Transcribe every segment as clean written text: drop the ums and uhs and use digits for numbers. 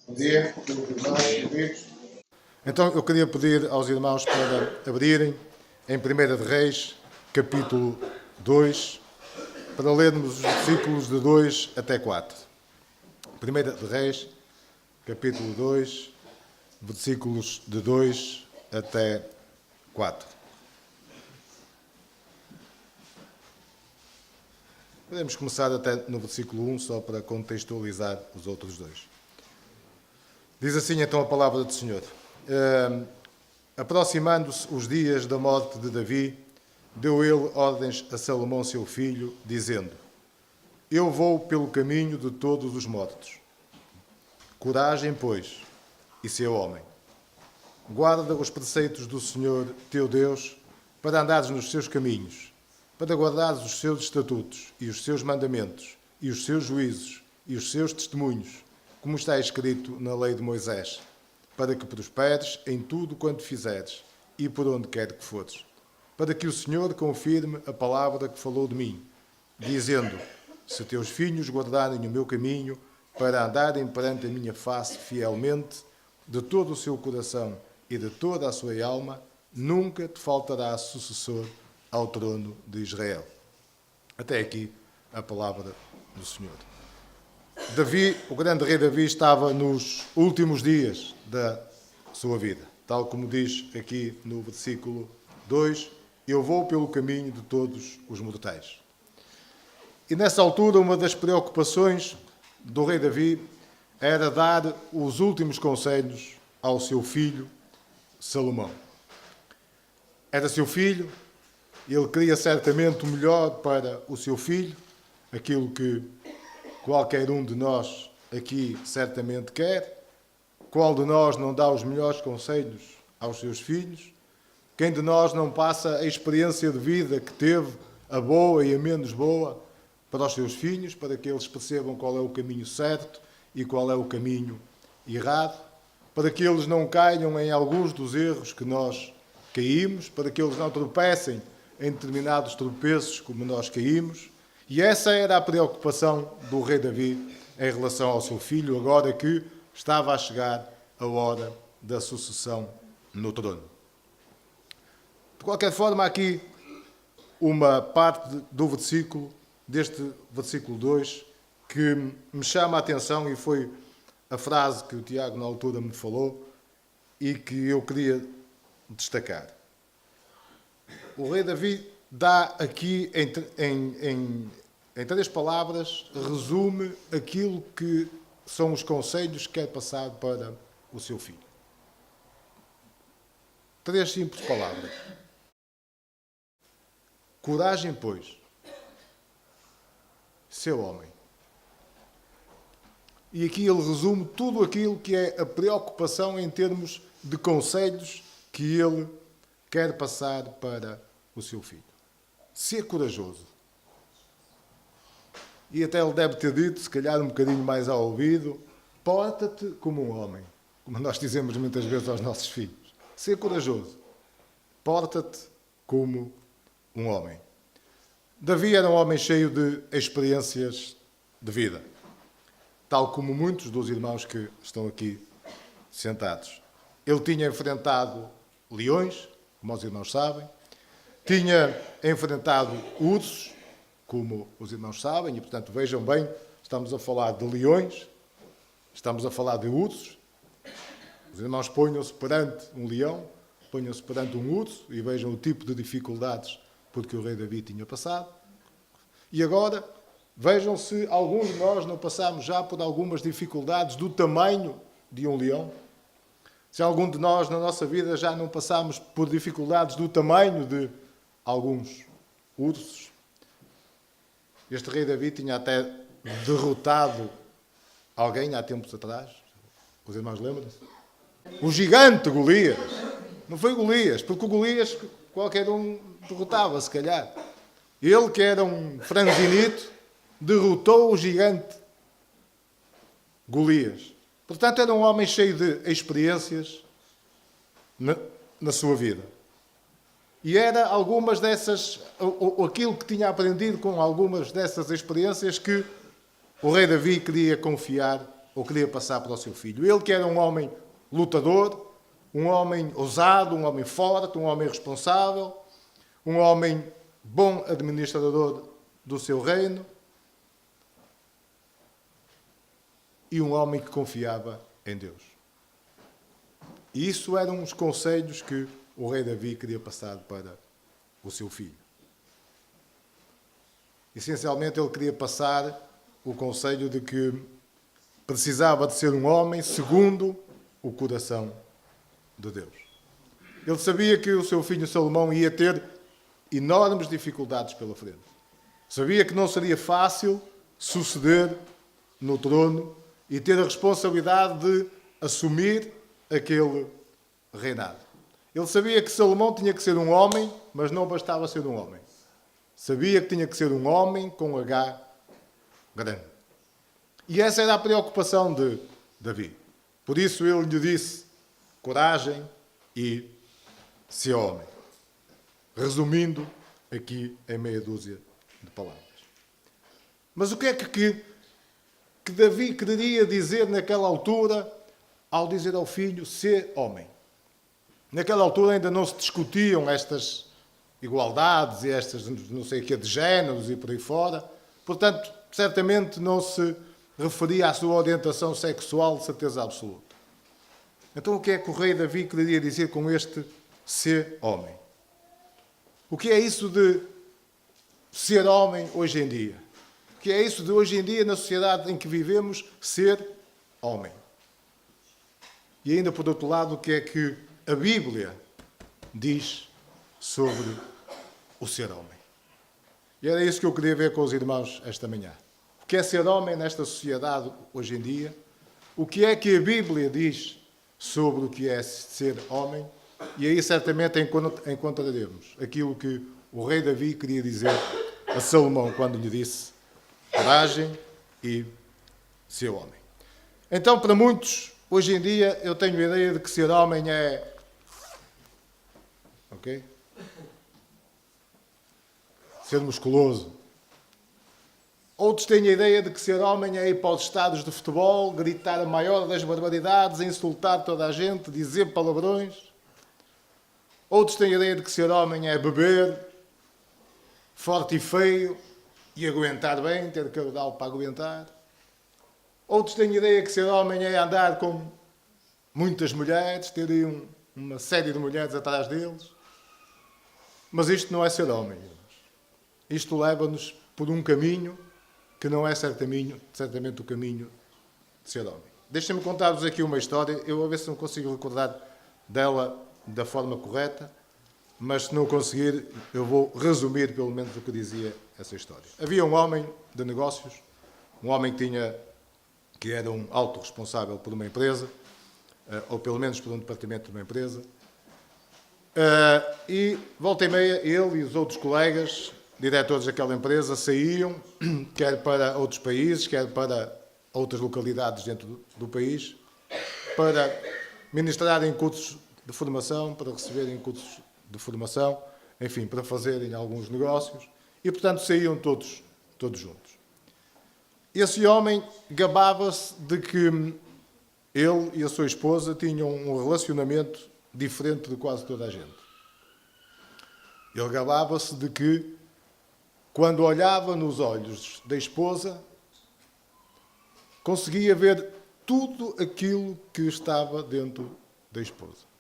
Bom dia, irmãos e amigos. Então eu queria pedir aos irmãos para abrirem em 1 de Reis, capítulo 2, para lermos os versículos de 2 até 4. 1 de Reis, capítulo 2, versículos de 2 até 4. Podemos começar até no versículo 1, só para contextualizar os outros dois. Diz assim então a palavra do Senhor. Aproximando-se os dias da morte de Davi, deu ele ordens a Salomão seu filho, dizendo: Eu vou pelo caminho de todos os mortos. Coragem, pois, e sê homem. Guarda os preceitos do Senhor teu Deus, para andares nos seus caminhos, para guardares os seus estatutos e os seus mandamentos, e os seus juízos e os seus testemunhos, como está escrito na lei de Moisés, para que prosperes em tudo quanto fizeres e por onde quer que fores, para que o Senhor confirme a palavra que falou de mim, dizendo: Se teus filhos guardarem o meu caminho, para andarem perante a minha face fielmente, de todo o seu coração e de toda a sua alma, nunca te faltará sucessor ao trono de Israel. Até aqui a palavra do Senhor. Davi, o grande rei Davi, estava nos últimos dias da sua vida. Tal como diz aqui no versículo 2, eu vou pelo caminho de todos os mortais. E nessa altura, uma das preocupações do rei Davi era dar os últimos conselhos ao seu filho Salomão. Era seu filho, ele queria certamente o melhor para o seu filho, aquilo que qualquer um de nós aqui certamente quer. Qual de nós não dá os melhores conselhos aos seus filhos? Quem de nós não passa a experiência de vida que teve, a boa e a menos boa, para os seus filhos, para que eles percebam qual é o caminho certo e qual é o caminho errado, para que eles não caiam em alguns dos erros que nós caímos, para que eles não tropecem em determinados tropeços como nós caímos. E essa era a preocupação do rei Davi em relação ao seu filho, agora que estava a chegar a hora da sucessão no trono. De qualquer forma, aqui uma parte do versículo, deste versículo 2, que me chama a atenção e foi a frase que o Tiago na altura me falou e que eu queria destacar. O rei Davi dá aqui em 3 palavras, resume aquilo que são os conselhos que quer passar para o seu filho. 3 simples palavras. Coragem, pois, seu homem. E aqui ele resume tudo aquilo que é a preocupação em termos de conselhos que ele quer passar para o seu filho. Ser corajoso. E até ele deve ter dito, se calhar um bocadinho mais ao ouvido, porta-te como um homem. Como nós dizemos muitas vezes aos nossos filhos. Ser corajoso. Porta-te como um homem. Davi era um homem cheio de experiências de vida. Tal como muitos dos irmãos que estão aqui sentados. Ele tinha enfrentado leões, como os irmãos sabem. Tinha enfrentado ursos, como os irmãos sabem, e portanto vejam bem, estamos a falar de leões, estamos a falar de ursos. Os irmãos ponham-se perante um leão, ponham-se perante um urso e vejam o tipo de dificuldades por que o rei Davi tinha passado. E agora, vejam se alguns de nós não passamos já por algumas dificuldades do tamanho de um leão. Se algum de nós na nossa vida já não passamos por dificuldades do tamanho de alguns ursos. Este rei Davi tinha até derrotado alguém há tempos atrás. Os irmãos lembram-se? O gigante Golias. Não foi Golias, porque o Golias qualquer um derrotava, se calhar. Ele, que era um franzinito, derrotou o gigante Golias. Portanto, era um homem cheio de experiências na sua vida. E era algumas dessas, aquilo que tinha aprendido com algumas dessas experiências que o rei Davi queria confiar ou queria passar para o seu filho. Ele que era um homem lutador, um homem ousado, um homem forte, um homem responsável, um homem bom administrador do seu reino e um homem que confiava em Deus. E isso eram os conselhos que o rei Davi queria passar para o seu filho. Essencialmente, ele queria passar o conselho de que precisava de ser um homem segundo o coração de Deus. Ele sabia que o seu filho Salomão ia ter enormes dificuldades pela frente. Sabia que não seria fácil suceder no trono e ter a responsabilidade de assumir aquele reinado. Ele sabia que Salomão tinha que ser um homem, mas não bastava ser um homem. Sabia que tinha que ser um homem com H grande. E essa era a preocupação de Davi. Por isso ele lhe disse: coragem e ser homem. Resumindo aqui em meia dúzia de palavras. Mas o que é que Davi queria dizer naquela altura ao dizer ao filho ser homem? Naquela altura ainda não se discutiam estas igualdades e estas não sei o que de géneros e por aí fora. Portanto, certamente não se referia à sua orientação sexual de certeza absoluta. Então o que é que o rei Davi queria dizer com este ser homem? O que é isso de ser homem hoje em dia? O que é isso de hoje em dia, na sociedade em que vivemos, ser homem? E ainda por outro lado, o que é que a Bíblia diz sobre o ser homem? E era isso que eu queria ver com os irmãos esta manhã. O que é ser homem nesta sociedade hoje em dia? O que é que a Bíblia diz sobre o que é ser homem? E aí certamente encontraremos aquilo que o rei Davi queria dizer a Salomão quando lhe disse coragem e ser homem. Então, para muitos, hoje em dia, eu tenho a ideia de que ser homem é... Ok? Ser musculoso. Outros têm a ideia de que ser homem é ir para os estádios de futebol, gritar a maior das barbaridades, insultar toda a gente, dizer palavrões. Outros têm a ideia de que ser homem é beber, forte e feio, e aguentar bem, ter caudal para aguentar. Outros têm a ideia que ser homem é andar com muitas mulheres, ter aí uma série de mulheres atrás deles. Mas isto não é ser homem. Isto leva-nos por um caminho que não é certamente o caminho de ser homem. Deixem-me contar-vos aqui uma história. Eu vou ver se não consigo recordar dela da forma correta, mas se não conseguir, eu vou resumir pelo menos o que dizia essa história. Havia um homem de negócios, um homem que era um alto responsável por uma empresa, ou pelo menos por um departamento de uma empresa, e volta e meia ele e os outros colegas, diretores daquela empresa, saíam, quer para outros países, quer para outras localidades dentro do país, para ministrarem cursos de formação, para receberem cursos de formação, enfim, para fazerem alguns negócios, e portanto saíam todos juntos. Esse homem gabava-se de que ele e a sua esposa tinham um relacionamento diferente de quase toda a gente. Ele gabava-se de que, quando olhava nos olhos da esposa, conseguia ver tudo aquilo que estava dentro da esposa.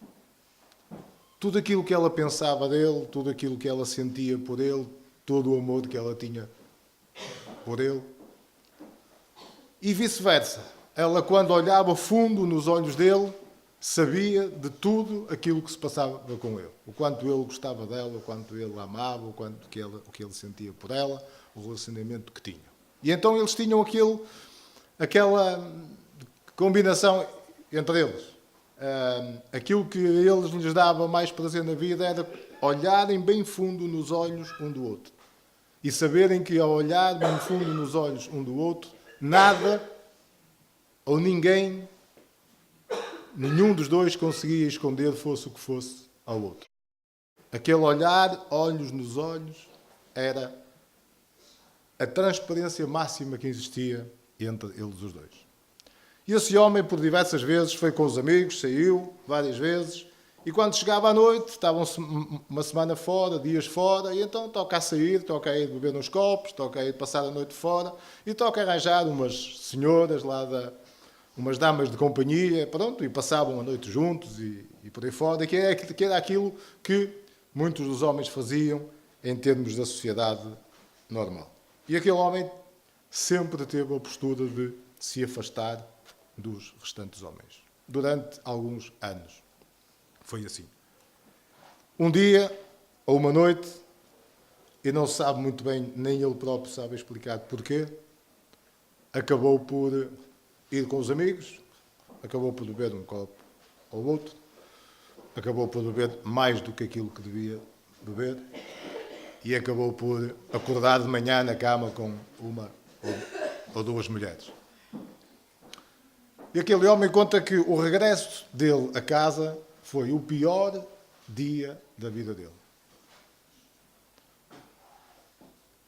Tudo aquilo que ela pensava dele, tudo aquilo que ela sentia por ele, todo o amor que ela tinha por ele. E vice-versa. Ela, quando olhava fundo nos olhos dele, sabia de tudo aquilo que se passava com ele. O quanto ele gostava dela, o quanto ele a amava, o que ele sentia por ela, o relacionamento que tinham. E então eles tinham aquela combinação entre eles. Aquilo que eles lhes dava mais prazer na vida era olharem bem fundo nos olhos um do outro. E saberem que, ao olhar bem fundo nos olhos um do outro, nada ou ninguém, nenhum dos dois conseguia esconder, fosse o que fosse, ao outro. Aquele olhar, olhos nos olhos, era a transparência máxima que existia entre eles os dois. E esse homem, por diversas vezes, foi com os amigos, saiu várias vezes, e quando chegava à noite, estavam uma semana fora, dias fora, e então toca a sair, toca a ir beber uns copos, toca a ir passar a noite fora, e toca a arranjar umas senhoras lá umas damas de companhia, pronto, e passavam a noite juntos e por aí fora, que era aquilo que muitos dos homens faziam em termos da sociedade normal. E aquele homem sempre teve a postura de se afastar dos restantes homens. Durante alguns anos. Foi assim. Um dia, ou uma noite, e não se sabe muito bem, nem ele próprio sabe explicar porquê, acabou por ir com os amigos, acabou por beber um copo ou outro, acabou por beber mais do que aquilo que devia beber e acabou por acordar de manhã na cama com uma ou duas mulheres. E aquele homem conta que o regresso dele a casa foi o pior dia da vida dele.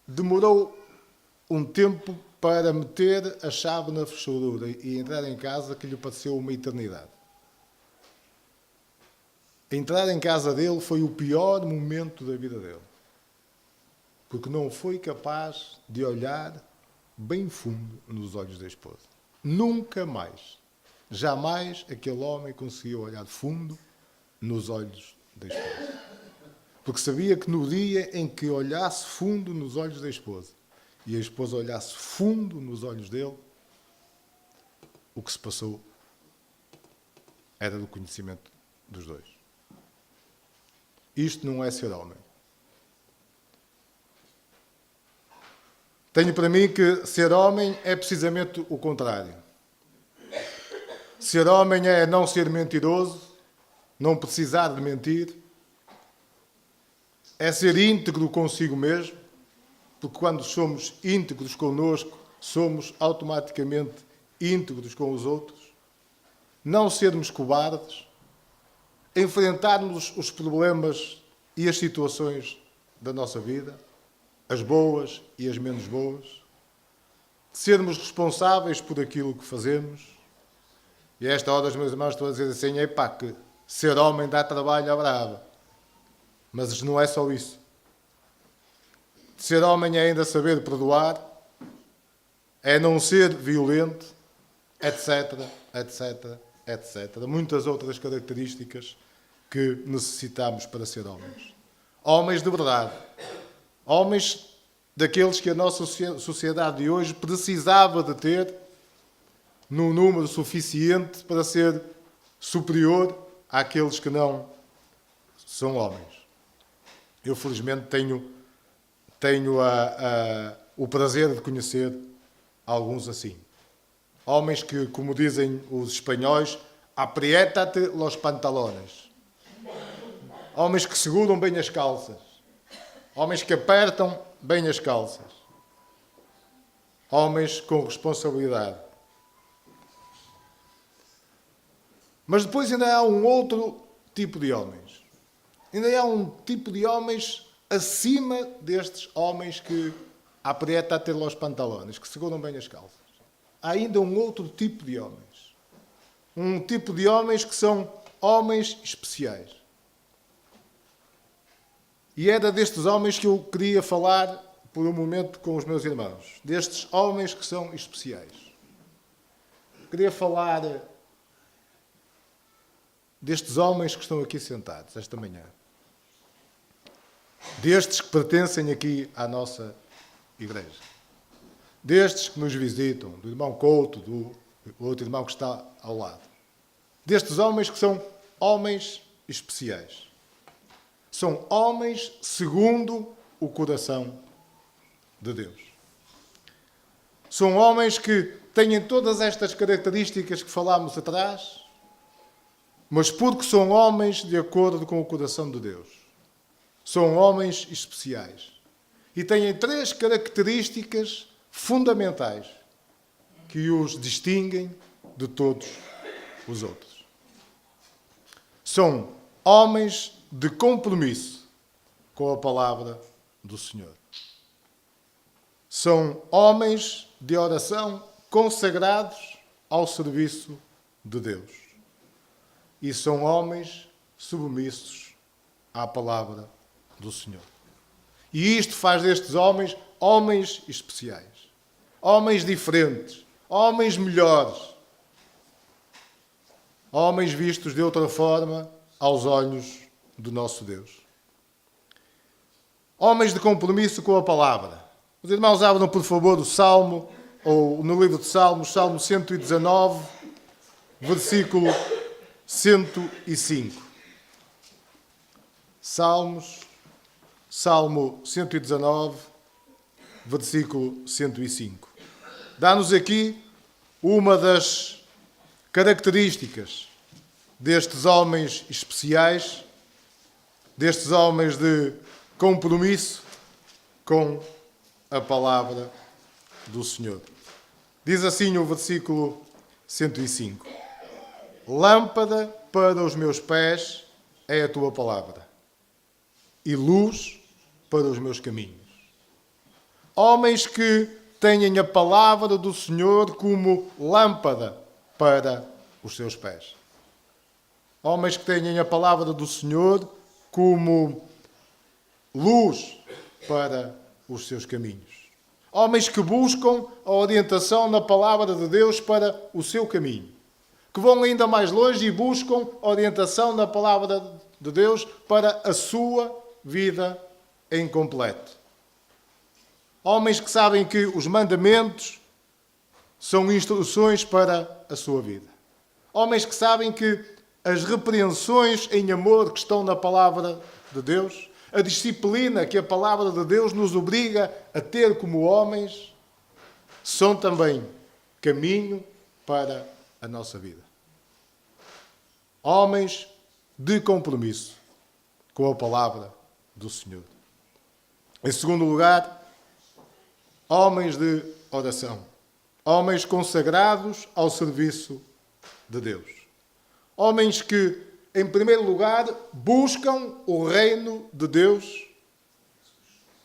Demorou um tempo para meter a chave na fechadura e entrar em casa que lhe pareceu uma eternidade. Entrar em casa dele foi o pior momento da vida dele. Porque não foi capaz de olhar bem fundo nos olhos da esposa. Nunca mais, jamais aquele homem conseguiu olhar fundo nos olhos da esposa. Porque sabia que no dia em que olhasse fundo nos olhos da esposa e a esposa olhasse fundo nos olhos dele, o que se passou era do conhecimento dos dois. Isto não é ser homem. Tenho para mim que ser homem é precisamente o contrário. Ser homem é não ser mentiroso, não precisar de mentir, é ser íntegro consigo mesmo, porque quando somos íntegros connosco, somos automaticamente íntegros com os outros, não sermos cobardes, enfrentarmos os problemas e as situações da nossa vida, as boas e as menos boas, sermos responsáveis por aquilo que fazemos. E a esta hora os meus irmãos estão a dizer assim, epá, que ser homem dá trabalho à brava. Mas não é só isso. Ser homem é ainda saber perdoar, é não ser violento, etc, etc, etc. Muitas outras características que necessitamos para ser homens. Homens de verdade. Homens daqueles que a nossa sociedade de hoje precisava de ter num número suficiente para ser superior àqueles que não são homens. Eu, felizmente, tenho o prazer de conhecer alguns assim. Homens que, como dizem os espanhóis, apriétate los pantalones. Homens que seguram bem as calças. Homens que apertam bem as calças. Homens com responsabilidade. Mas depois ainda há um outro tipo de homens. Ainda há um tipo de homens acima destes homens que aprieta los pantalones, que seguram bem as calças. Há ainda um outro tipo de homens. Um tipo de homens que são homens especiais. E era destes homens que eu queria falar por um momento com os meus irmãos. Destes homens que são especiais. Queria falar destes homens que estão aqui sentados esta manhã. Destes que pertencem aqui à nossa igreja. Destes que nos visitam, do irmão Couto, do outro irmão que está ao lado. Destes homens que são homens especiais. São homens segundo o coração de Deus. São homens que têm todas estas características que falámos atrás, mas porque são homens de acordo com o coração de Deus. São homens especiais. E têm 3 características fundamentais que os distinguem de todos os outros. São homens de compromisso com a palavra do Senhor. São homens de oração consagrados ao serviço de Deus. E são homens submissos à palavra do Senhor. E isto faz destes homens homens especiais, homens diferentes, homens melhores, homens vistos de outra forma aos olhos do nosso Deus. Homens de compromisso com a palavra. Os irmãos abram, por favor, o Salmo, ou no livro de Salmos, Salmo 119, versículo 105. Salmo 119, versículo 105. Dá-nos aqui uma das características destes homens especiais, destes homens de compromisso com a palavra do Senhor. Diz assim o versículo 105. Lâmpada para os meus pés é a tua palavra e luz para os meus caminhos. Homens que têm a palavra do Senhor como lâmpada para os seus pés. Homens que têm a palavra do Senhor como luz para os seus caminhos. Homens que buscam a orientação na palavra de Deus para o seu caminho. Que vão ainda mais longe e buscam orientação na palavra de Deus para a sua vida em completo. Homens que sabem que os mandamentos são instruções para a sua vida. Homens que sabem que as repreensões em amor que estão na palavra de Deus, a disciplina que a palavra de Deus nos obriga a ter como homens, são também caminho para a nossa vida. Homens de compromisso com a palavra do Senhor. Em segundo lugar, homens de oração. Homens consagrados ao serviço de Deus. Homens que, em primeiro lugar, buscam o reino de Deus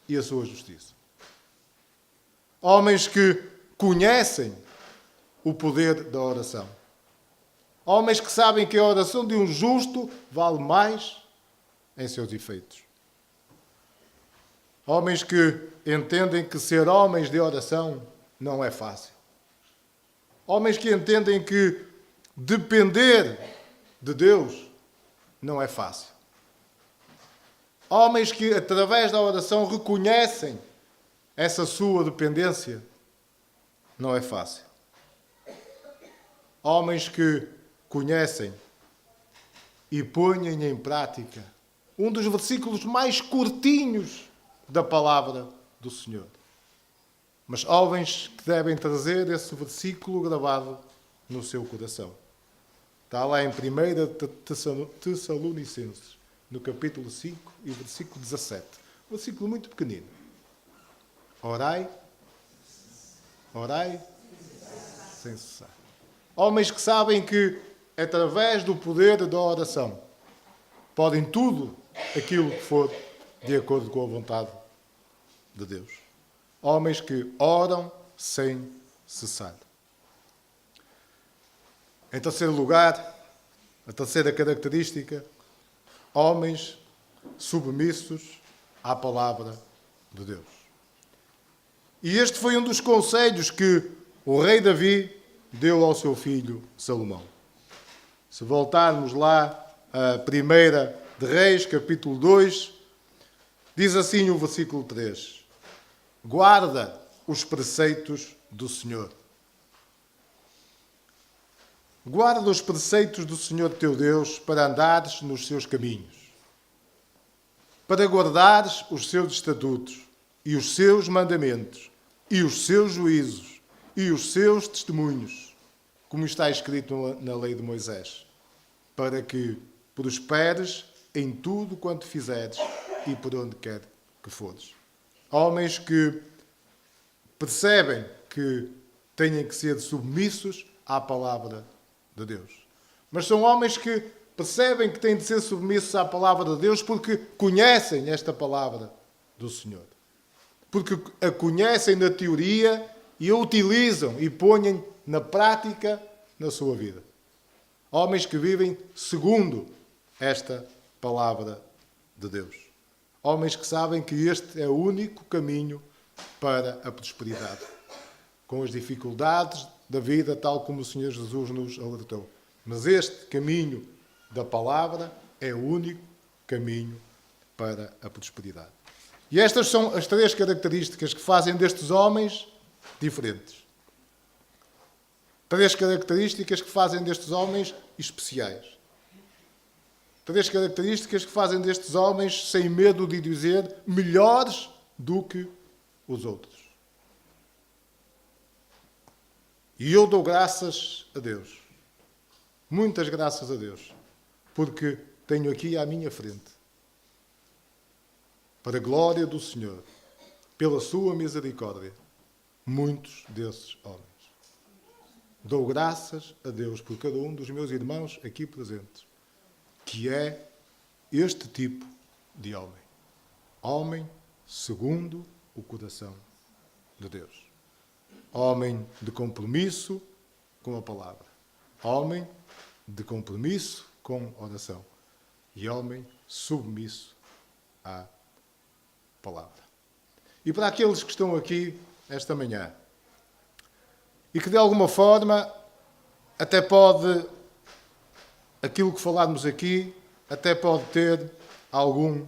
e a sua justiça. Homens que conhecem o poder da oração. Homens que sabem que a oração de um justo vale mais em seus efeitos. Homens que entendem que ser homens de oração não é fácil. Homens que entendem que depender de Deus não é fácil. Homens que, através da oração, reconhecem essa sua dependência, não é fácil. Homens que conhecem e põem em prática um dos versículos mais curtinhos da palavra do Senhor. Mas homens que devem trazer esse versículo gravado no seu coração. Está lá em 1 Tessalonicenses, no capítulo 5 e versículo 17. Um versículo muito pequenino. Orai sem cessar. Homens que sabem que, através do poder da oração, podem tudo aquilo que for de acordo com a vontade de Deus. Homens que oram sem cessar. Em terceiro lugar, a terceira característica, homens submissos à palavra de Deus. E este foi um dos conselhos que o rei Davi deu ao seu filho Salomão. Se voltarmos lá a 1 de Reis, capítulo 2, diz assim o versículo 3. Guarda os preceitos do Senhor. Guarda os preceitos do Senhor teu Deus para andares nos seus caminhos, para guardares os seus estatutos e os seus mandamentos e os seus juízos e os seus testemunhos, como está escrito na lei de Moisés, para que prosperes em tudo quanto fizeres e por onde quer que fores. Homens que percebem que têm que ser submissos à palavra de Deus. Mas são homens que percebem que têm de ser submissos à palavra de Deus porque conhecem esta palavra do Senhor. Porque a conhecem na teoria e a utilizam e põem na prática na sua vida. Homens que vivem segundo esta palavra de Deus. Homens que sabem que este é o único caminho para a prosperidade. Com as dificuldades da vida, tal como o Senhor Jesus nos alertou. Mas este caminho da palavra é o único caminho para a prosperidade. E estas são as 3 características que fazem destes homens diferentes. 3 características que fazem destes homens especiais. 3 características que fazem destes homens, sem medo de dizer, melhores do que os outros. E eu dou graças a Deus. Muitas graças a Deus. Porque tenho aqui à minha frente, para a glória do Senhor, pela sua misericórdia, muitos desses homens. Dou graças a Deus por cada um dos meus irmãos aqui presentes, que é este tipo de homem. Homem segundo o coração de Deus. Homem de compromisso com a palavra. Homem de compromisso com oração. E homem submisso à palavra. E para aqueles que estão aqui esta manhã, e que de alguma forma até pode, aquilo que falarmos aqui, até pode ter algum,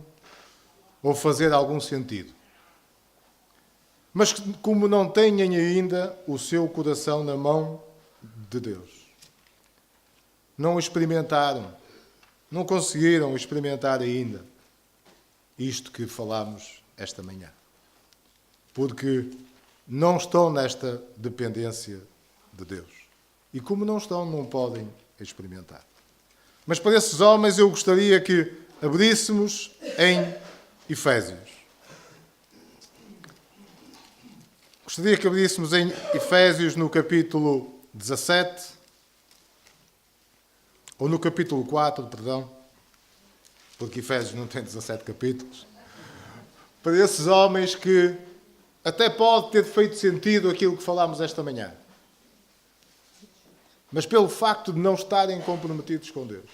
ou fazer algum sentido. Mas como não têm ainda o seu coração na mão de Deus, não experimentaram, não conseguiram experimentar ainda isto que falamos esta manhã. Porque não estão nesta dependência de Deus. E como não estão, não podem experimentar. Mas para esses homens eu gostaria que abríssemos em Efésios. Gostaria que abríssemos em Efésios no capítulo 17, ou no capítulo 4, perdão, porque Efésios não tem 17 capítulos. Para esses homens que até pode ter feito sentido aquilo que falámos esta manhã. Mas pelo facto de não estarem comprometidos com Deus,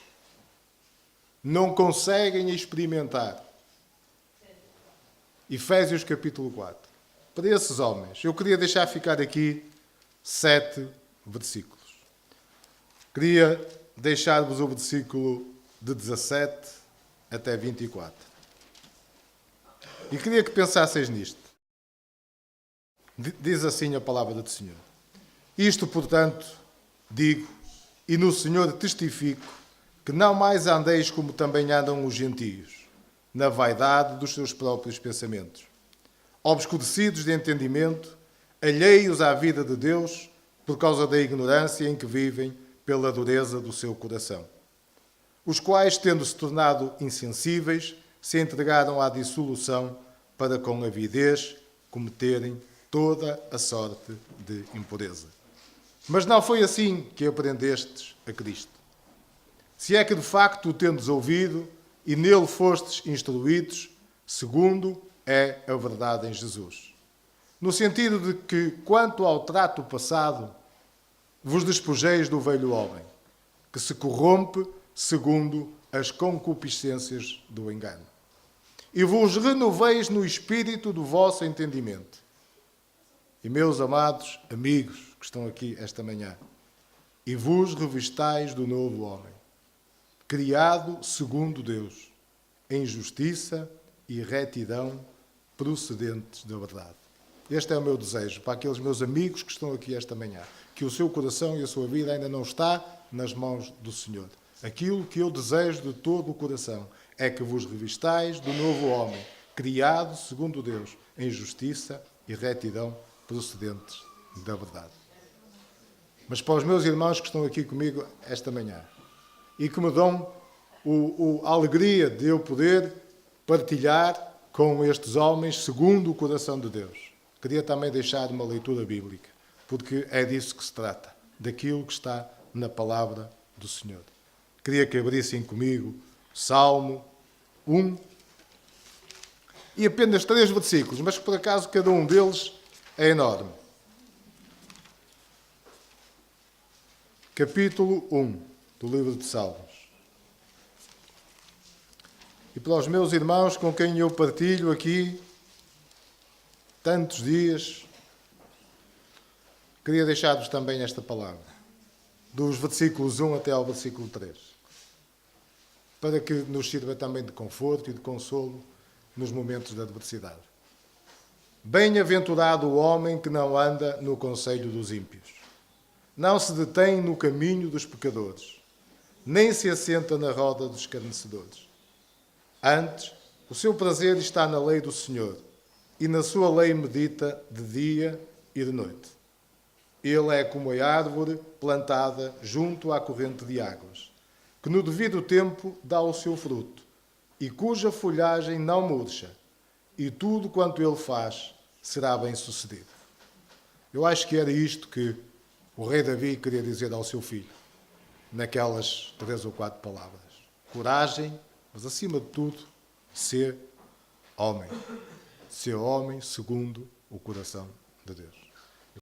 não conseguem experimentar. Efésios capítulo 4. Para esses homens, eu queria deixar ficar aqui 7 versículos. Queria deixar-vos o versículo de 17 até 24. E queria que pensasseis nisto. Diz assim a palavra do Senhor. Isto, portanto, digo, e no Senhor testifico, que não mais andeis como também andam os gentios, na vaidade dos seus próprios pensamentos, obscurecidos de entendimento, alheios à vida de Deus, por causa da ignorância em que vivem pela dureza do seu coração, os quais, tendo-se tornado insensíveis, se entregaram à dissolução para com avidez cometerem toda a sorte de impureza. Mas não foi assim que aprendestes a Cristo. Se é que de facto o tendes ouvido e nele fostes instruídos, segundo é a verdade em Jesus. No sentido de que, quanto ao trato passado, vos despojeis do velho homem, que se corrompe segundo as concupiscências do engano. E vos renoveis no espírito do vosso entendimento. E, meus amados amigos que estão aqui esta manhã, e vos revistais do novo homem, criado segundo Deus, em justiça e retidão procedentes da verdade. Este é o meu desejo para aqueles meus amigos que estão aqui esta manhã, que o seu coração e a sua vida ainda não está nas mãos do Senhor. Aquilo que eu desejo de todo o coração é que vos revistais do novo homem, criado segundo Deus, em justiça e retidão procedentes da verdade. Mas para os meus irmãos que estão aqui comigo esta manhã e que me dão a alegria de eu poder partilhar com estes homens segundo o coração de Deus, queria também deixar uma leitura bíblica, porque é disso que se trata, daquilo que está na palavra do Senhor. Queria que abrissem comigo Salmo 1 e apenas 3 versículos, mas por acaso cada um deles é enorme. capítulo 1 do livro de Salmos. E para os meus irmãos com quem eu partilho aqui tantos dias, queria deixar-vos também esta palavra, dos versículos 1 até ao versículo 3, para que nos sirva também de conforto e de consolo nos momentos de adversidade. Bem-aventurado o homem que não anda no conselho dos ímpios, não se detém no caminho dos pecadores, nem se assenta na roda dos escarnecedores. Antes, o seu prazer está na lei do Senhor, e na sua lei medita de dia e de noite. Ele é como a árvore plantada junto à corrente de águas, que no devido tempo dá o seu fruto, e cuja folhagem não murcha, e tudo quanto ele faz será bem-sucedido. Eu acho que era isto que o rei Davi queria dizer ao seu filho, naquelas 3 ou 4 palavras. Coragem, mas acima de tudo, ser homem. Ser homem segundo o coração de Deus.